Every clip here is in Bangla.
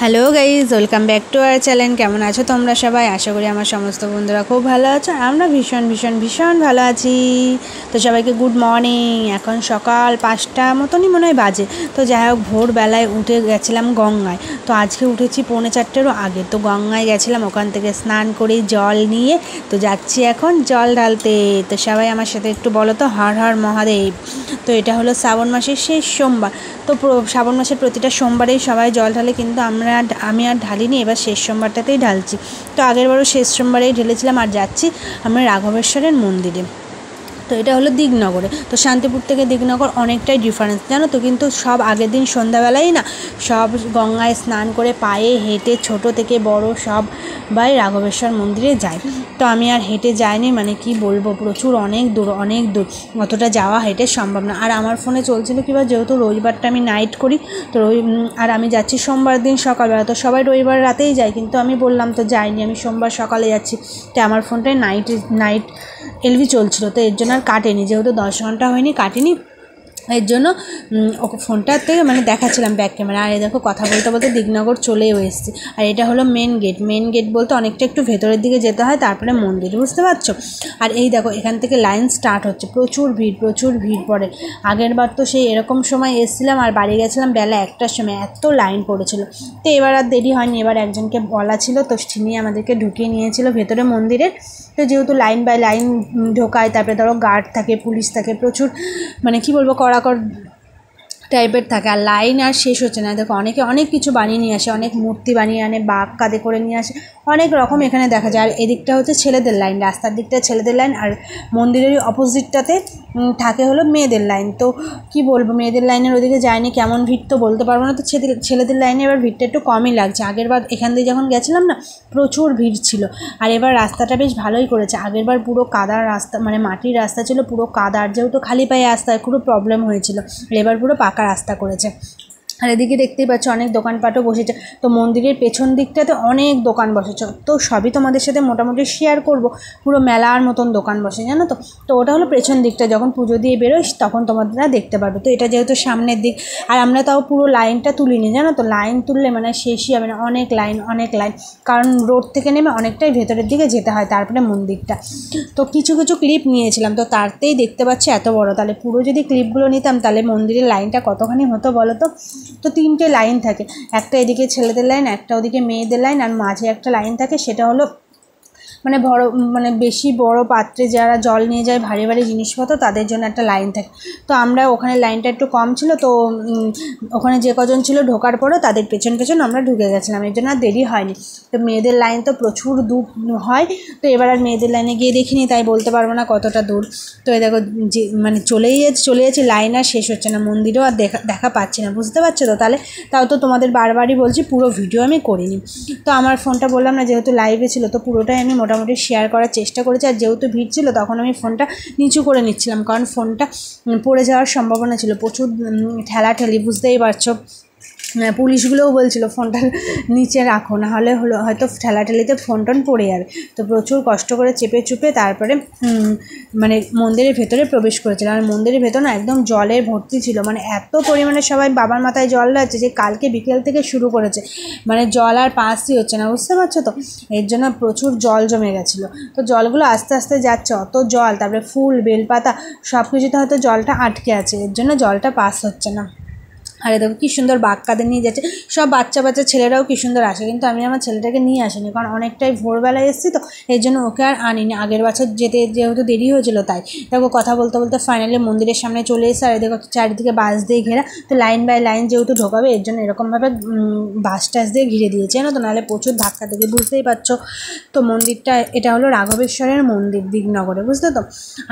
Hello guys, welcome back to our channel. কেমন আছো তোমরা সবাই? আশা করি আমার সমস্ত বন্ধুরা খুব ভালো আছো। আমরা ভীষণ ভীষণ ভীষণ ভালো আছি। তো সবাইকে গুড মর্নিং। এখন সকাল 5টা মতনই মনে হয় বাজে। তো যাই হোক, ভোরবেলায় উঠে গেছিলাম গঙ্গায়। তো আজকে উঠেছি 3:45-এরও আগে। তো গঙ্গায় গেছিলাম, ওখান থেকে স্নান করে জল নিয়ে তো যাচ্ছি এখন জল ঢালতে। তো সবাই আমার সাথে একটু বলো তো, হর হর মহাদেব। তো এটা হলো শ্রাবণ মাসের শেষ সোমবার। তো শ্রাবণ মাসের প্রতিটা সোমবারেই সবাই জল ঢালে, কিন্তু আমি আর ঢালিনি, এবার শেষ সোমবারটাতেই ঢালছি। তো আগেরবারও শেষ সোমবারেই ঢেলেছিলাম। আর যাচ্ছি আমরা রাঘবেশ্বরের মন্দিরে। তো এটা হলো দিগনগরে। তো শান্তিপুর থেকে দিগনগর অনেকটাই ডিফারেন্স, জানো তো। কিন্তু সব আগের দিন সন্ধ্যাবেলাই না, সব গঙ্গায় স্নান করে পায়ে হেঁটে ছোট থেকে বড় সবাই রাঘবেশ্বর মন্দিরে যায়। তো আমি আর হেঁটে যাইনি, মানে কি বলবো, প্রচুর অনেক দূর অতটা যাওয়া হেঁটে সম্ভব না। আর আমার ফোনে চলছিল কিংবা যেহেতু রবিবারটা আমি নাইট করি, তো আর আমি যাচ্ছি সোমবার দিন সকালবেলা। তো সবাই রবিবার রাতেই যায়, কিন্তু আমি বললাম তো যাইনি, আমি সোমবার সকালে যাচ্ছি। তো আমার ফোনটায় নাইট এলবি চলছিল, তো এর জন্য আর কাটেনি, যেহেতু 10 ঘন্টা হয়নি কাটেনি। এর জন্য ওকে ফোনটার থেকে মানে দেখাচ্ছিলাম ব্যাক ক্যামেরা। আর এই দেখো, কথা বলতে বলতে দিগনগর চলেও এসেছি। আর এটা হলো মেন গেট বলতে অনেকটা একটু ভেতরের দিকে যেতে হয়, তারপরে মন্দির, বুঝতে পারছো। আর এই দেখো, এখান থেকে লাইন স্টার্ট হচ্ছে, প্রচুর ভিড় পড়ে। আগের বার তো সেই এরকম সময় এসেছিলাম আর বাড়ি গেছিলাম বেলা 1টার সময়, এত লাইন পড়েছিল। তো এবার আর দেরি হয়নি, এবার একজনকে বলা ছিল, তো তিনি আমাদেরকে ঢুকিয়ে নিয়েছিল ভেতরে মন্দিরের। তো যেহেতু লাইন বাই লাইন ঢোকায়, তারপরে ধরো গার্ড থাকে, পুলিশ থাকে, প্রচুর মানে কি বলবো, কড়াকড় টাইপের থাকে। আর লাইন আর শেষ হচ্ছে না। দেখো, অনেকে অনেক কিছু বানিয়ে নিয়ে আসে, অনেক মূর্তি বানিয়ে আনে, বাঘ কাঁধে করে নিয়ে আসে, অনেক রকম এখানে দেখা যায়। আর এদিকটা হচ্ছে ছেলেদের লাইন, রাস্তার দিকটা ছেলেদের লাইন, আর মন্দিরের অপোজিটটাতে থাকে হলো মেয়েদের লাইন। তো কি বলবো, মেয়েদের লাইনের ওদিকে যায়নি, কেমন ভিড় তো বলতে পারবো না। তো ছেলেদের লাইনে এবার ভিড়টা একটু কমই লাগছে। আগেরবার এখান দিয়ে যখন গেছিলাম না, প্রচুর ভিড় ছিল। আর এবার রাস্তাটা বেশ ভালোই করেছে। আগেরবার পুরো কাদার রাস্তা, মানে মাটির রাস্তা ছিল, পুরো কাদার, যেহেতু খালি পায়ে আসতে হয়, খুব প্রবলেম হয়েছিল। এবার পুরো পাকা রাস্তা করেছে। আর এদিকে দেখতেই পাচ্ছ অনেক দোকানপাটও বসেছে। তো মন্দিরের পেছন দিকটাতে অনেক দোকান বসেছে। তো সবই তোমাদের সাথে মোটামুটি শেয়ার করব। পুরো মেলার মতন দোকান বসে, জানো তো। তো ওটা হলো পেছন দিকটা, যখন পুজো দিয়ে বেরোস তখন তোমাদেরা দেখতে পারবে। তো এটা যেহেতু সামনের দিক, আর আমরা তাও পুরো লাইনটা তুলিনি, জানো তো। লাইন তুললে মানে শেষই হবে না, অনেক লাইন। কারণ রোড থেকে নেমে অনেকটাই ভেতরের দিকে যেতে হয়, তারপরে মন্দিরটা। তো কিছু ক্লিপ নিয়েছিলাম, তো তারতেই দেখতে পাচ্ছি এত বড়। তাহলে পুরো যদি ক্লিপগুলো নিতাম, তাহলে মন্দিরের লাইনটা কতখানি হতো বলো তো। তো 3টে লাইন থাকে, একটা এদিকে ছেলেদের লাইন, একটা ওদিকে মেয়েদের লাইন, আর মাঝে একটা লাইন থাকে, সেটা হলো মানে বড়, মানে বেশি বড় পাত্রে যারা জল নিয়ে যায়, ভারী ভারী জিনিসপত্র, তাদের জন্য একটা লাইন থাকে। তো আমরা ওখানে লাইনটা একটু কম ছিল, তো ওখানে যে কজন ছিল ঢোকার পরও তাদের পেছন আমরা ঢুকে গেছিলাম, এর জন্য আর দেরি হয়নি। তো মেয়েদের লাইন তো প্রচুর দূর হয়। তো এবার আর মেয়েদের লাইনে গিয়ে দেখিনি, তাই বলতে পারবো না কতটা দূর। তো এই দেখো, যে মানে চলে যাচ্ছে, লাইন আর শেষ হচ্ছে না, মন্দিরেও আর দেখা পাচ্ছি না, বুঝতে পারছো তো। তাও তো তোমাদের বারবারই বলছি, পুরো ভিডিও আমি করিনি। তো আমার ফোনটা বললাম না, যেহেতু লাইভে ছিল, তো পুরোটাই আমি মোটামুটি শেয়ার করার চেষ্টা করেছি। আর যেহেতু ভিড় ছিল, তখন আমি ফোনটা নিচু করে নিচ্ছিলাম, কারণ ফোনটা পড়ে যাওয়ার সম্ভাবনা ছিল, প্রচুর ঠেলাঠেলি, বুঝতেই পারছো। পুলিশগুলোও বলছিল ফোনটা নিচে রাখো, না হলে হয়তো ঠেলাঠেলিতে ফোন পড়ে যাবে। তো প্রচুর কষ্ট করে চেপে চুপে তারপরে মানে মন্দিরের ভেতরে প্রবেশ করেছিল। আর মন্দিরের ভেতর না একদম জলের ভর্তি ছিল, মানে এত পরিমাণে সবাই বাবার মাথায় জল ঢালছে যে কালকে বিকেল থেকে শুরু করেছে, মানে জল আর পাসই হচ্ছে না, বুঝতে পারছো তো। এর জন্য প্রচুর জল জমে গেছিলো। তো জলগুলো আস্তে আস্তে যাচ্ছে, অত জল, তারপরে ফুল বেলপাতা সব কিছুতে হয়তো জলটা আটকে আছে, এর জন্য জলটা পাস হচ্ছে না। আরে দেখো কি সুন্দর বাঘ কাঁধে নিয়ে যাচ্ছে, সব বাচ্চা ছেলেরাও কি সুন্দর আসে। কিন্তু আমি আমার ছেলেটাকে নিয়ে আসিনি, কারণ অনেকটাই ভোরবেলায় এসেছি, তো এর জন্য ওকে আর আনিনি। আগের বছর যেহেতু দেরি হয়েছিল, তাই দেখো কথা বলতে বলতে ফাইনালি মন্দিরের সামনে চলে এসে। আর দেখো চারিদিকে বাস দিয়ে ঘেরা, তো লাইন বাই লাইন যেহেতু ঢোকাবে, এর জন্য এরকমভাবে বাস টাস দিয়ে ঘিরে দিয়েছে, না তো, নাহলে প্রচুর ধাক্কা দেবে, বুঝতেই পারছো। তো মন্দিরটা, এটা হলো রাঘবেশ্বরের মন্দির দিগনগরে, বুঝতে তো।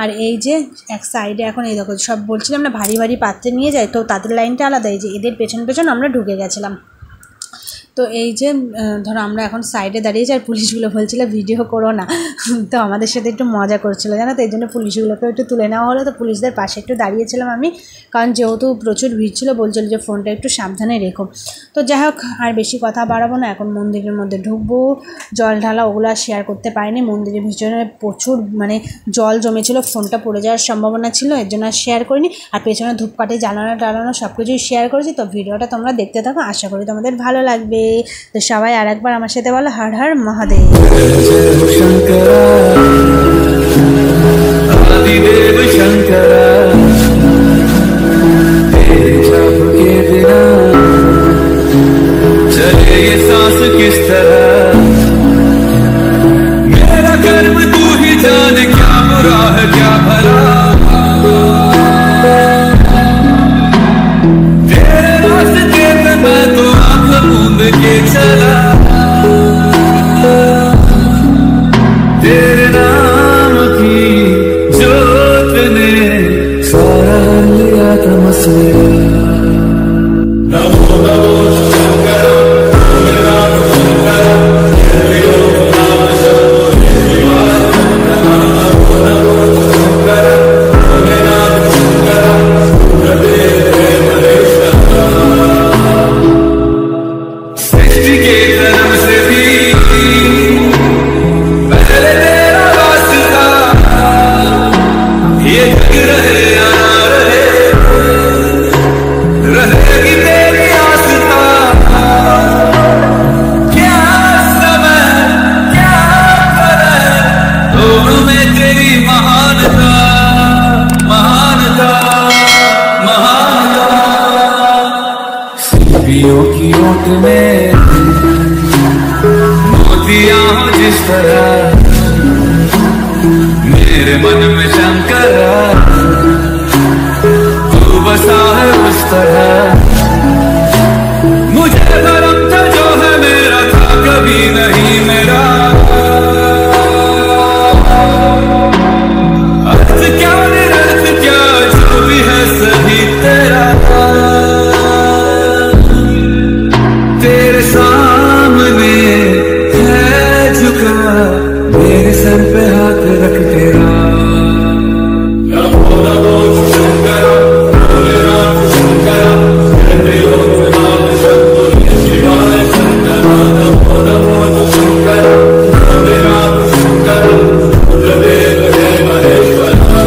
আর এই যে এক সাইডে এখন এই দেখো, সব বলছিলাম না ভারী পাত্রে নিয়ে যায়, তো তাদের লাইনটা আলাদা। এই যে এদের পেছন আমরা ঢুকে গেছিলাম। তো এই যে ধরো আমরা এখন সাইডে দাঁড়িয়েছি, আর পুলিশগুলো বলছিল ভিডিও করো না। তো আমাদের সাথে একটু মজা করছিল, জানো তো, এই জন্য পুলিশগুলোকে একটু তুলে নেওয়া হলো। তো পুলিশদের পাশে একটু দাঁড়িয়েছিলাম আমি, কারণ যেহেতু প্রচুর ভিড় ছিল, বলছিল যে ফোনটা একটু সাবধানে রেখো। তো যাই হোক, আর বেশি কথা বাড়াবো না, এখন মন্দিরের মধ্যে ঢুকবো। জল ঢালা ওগুলো আর শেয়ার করতে পারিনি, মন্দিরের ভিতরে প্রচুর মানে জল জমেছিল, ফোনটা পড়ে যাওয়ার সম্ভাবনা ছিল, এর জন্য আর শেয়ার করিনি। আর পেছনে ধূপকাঠি জ্বালানো সব কিছুই শেয়ার করেছি। তো ভিডিওটা তোমরা দেখতে থাকো, আশা করি তোমাদের ভালো লাগবে। তো সবাই আরেকবার আমার সাথে বলো হর হর মহাদেব। किस तरह मेरा कर्म तू ही जाने, क्या बुरा है क्या भला, तेरे रास्ते पे मैं तो आंख मूंद के चला, तेरे नाम की जोत ने सारा लिया था मसला। नमो नमो की ओट में मोतियां जिस तरह मेरे मन में शंकरा, तू बसा है उस तरह, मुझे भरम था जो है मेरा था कभी नहीं मेरा, अर्थ क्या निरर्थ क्या जो भी है सही तेरा, तेरे सामने है झुका मेरे सर पे हाथ रख तेरा। नमो नमो शंकरा भोलेनाथ शंकरा नाम शंकर शिवाय शंकरा, नमो नमो शंकरा भोलेनाथ शंकरा रुद्रदेव हे महेश्वरा।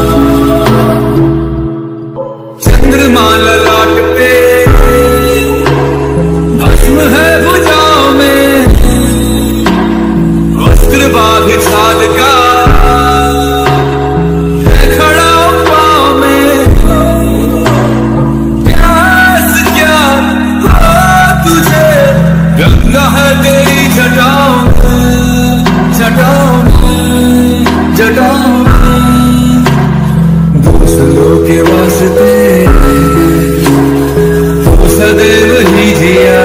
चंद्रमा ललाट पे भस्म है भुजाओं में, वस्त्र बाघ छाल का है खड़ा पाँव में, प्यास क्या हो तुझे गंगा है तेरी जटाओं में, जटाओं में, जटाओं में, दूसरों के वास्ते सदैव ही जिया,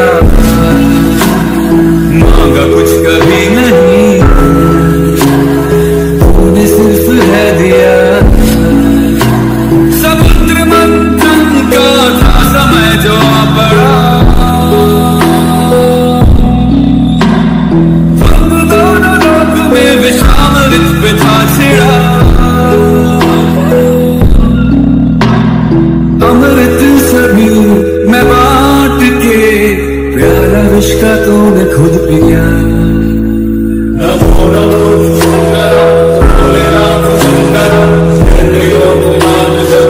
मांगा कुछ कभी नहीं, तूने सिर्फ है दिया, समुद्र मंथन का था समय जो आ पड़ा, हम दोनों लोक में विश्वामित्र पे था छिड़ा, अमृत सभी मैं बांट के प्यारा विष का तूने खुद पिया। नमो नमो शंकरा भोलेनाथ शंकरा नाम शंकर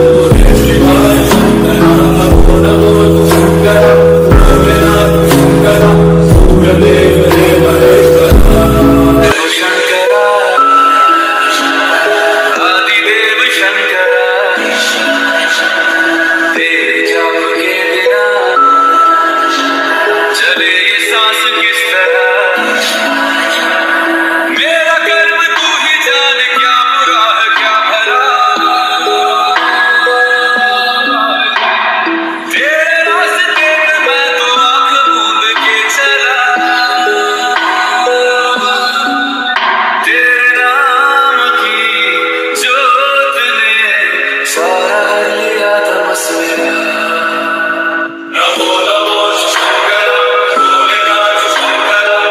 शिवाय शंकरा, नमो नमो शंकरा भोलेनाथ शंकरा रुद्रदेव हे महेश्वरा। शंकरा आदिदेव शंकरा, तेरे जाप के बिना चले ये सांस किस तरह, मेरा कर्म तू ही जाने, क्या बुरा है क्या भला, तेरे रास्ते पे मैं तो आंख मूंद के चला, तेरे नाम की जोत ने सारा लिया था मसला। नमो नमो शंकरा भोलेनाथ शंकरा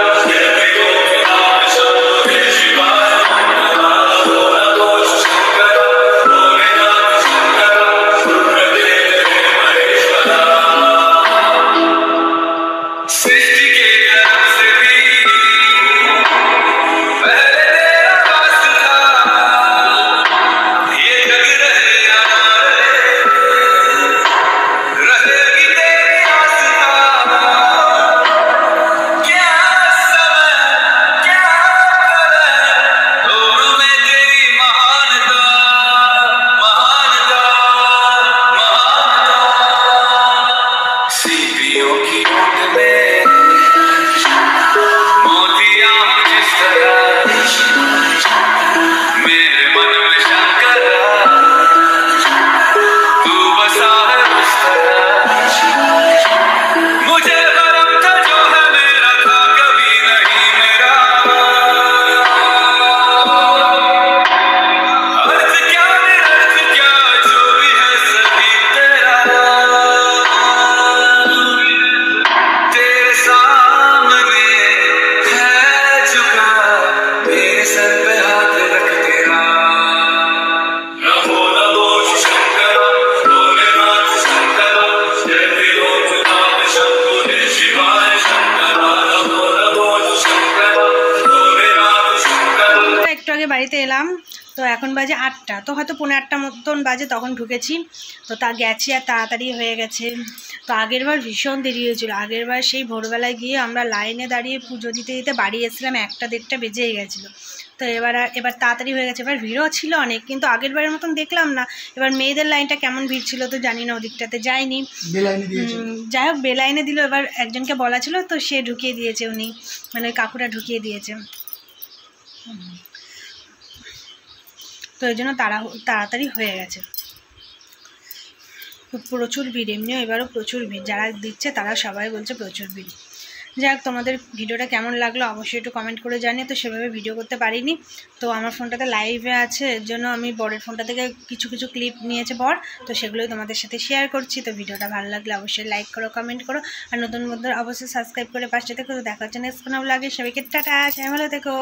বাড়িতে এলাম, তো এখন বাজে 8টা, তো হয়তো 7:45 মতন বাজে, তখন ঢুকেছি। তো তা গেছি আর তাড়াতাড়ি হয়ে গেছে। তো আগেরবার ভীষণ দেরি হয়েছিল, আগেরবার সেই ভোরবেলায় গিয়ে আমরা লাইনে দাঁড়িয়ে পুজো দিতে দিতে বাড়ি এসেছিলাম, 1টা-1:30 বেজেই গেছিলো। তো এবার তাড়াতাড়ি হয়ে গেছে। এবার ভিড়ও ছিল অনেক, কিন্তু আগেরবারের মতন দেখলাম না। এবার মেয়েদের লাইনটা কেমন ভিড় ছিল তো জানি না, ওদিকটাতে যাইনি। যাই হোক, বেলাইনে দিল। এবার একজনকে বলা ছিল, তো সে ঢুকিয়ে দিয়েছে, উনি মানে ওই কাকুটা ঢুকিয়ে দিয়েছে। তো এই জন্য তাড়াতাড়ি হয়ে গেছে। প্রচুর ভিড়, এমনিও এবারও প্রচুর ভিড়, যারা দিচ্ছে তারা সবাই বলছে প্রচুর ভিড়। যাই হোক, তোমাদের ভিডিওটা কেমন লাগলো অবশ্যই একটু কমেন্ট করে জানিয়ে। তো সেভাবে ভিডিও করতে পারিনি, তো আমার ফোনটাতে লাইভে আছে, এর জন্য আমি বরের ফোনটা থেকে কিছু কিছু ক্লিপ নিয়েছে বর, তো সেগুলোই তোমাদের সাথে শেয়ার করছি। তো ভিডিওটা ভালো লাগলে অবশ্যই লাইক করো, কমেন্ট করো, আর নতুন বন্ধুরা অবশ্যই সাবস্ক্রাইব করে পাশে থেকো। তো দেখা হচ্ছে নেক্সট কোনো ব্লগে। সবাইকে টাটা, ভালো থেকো।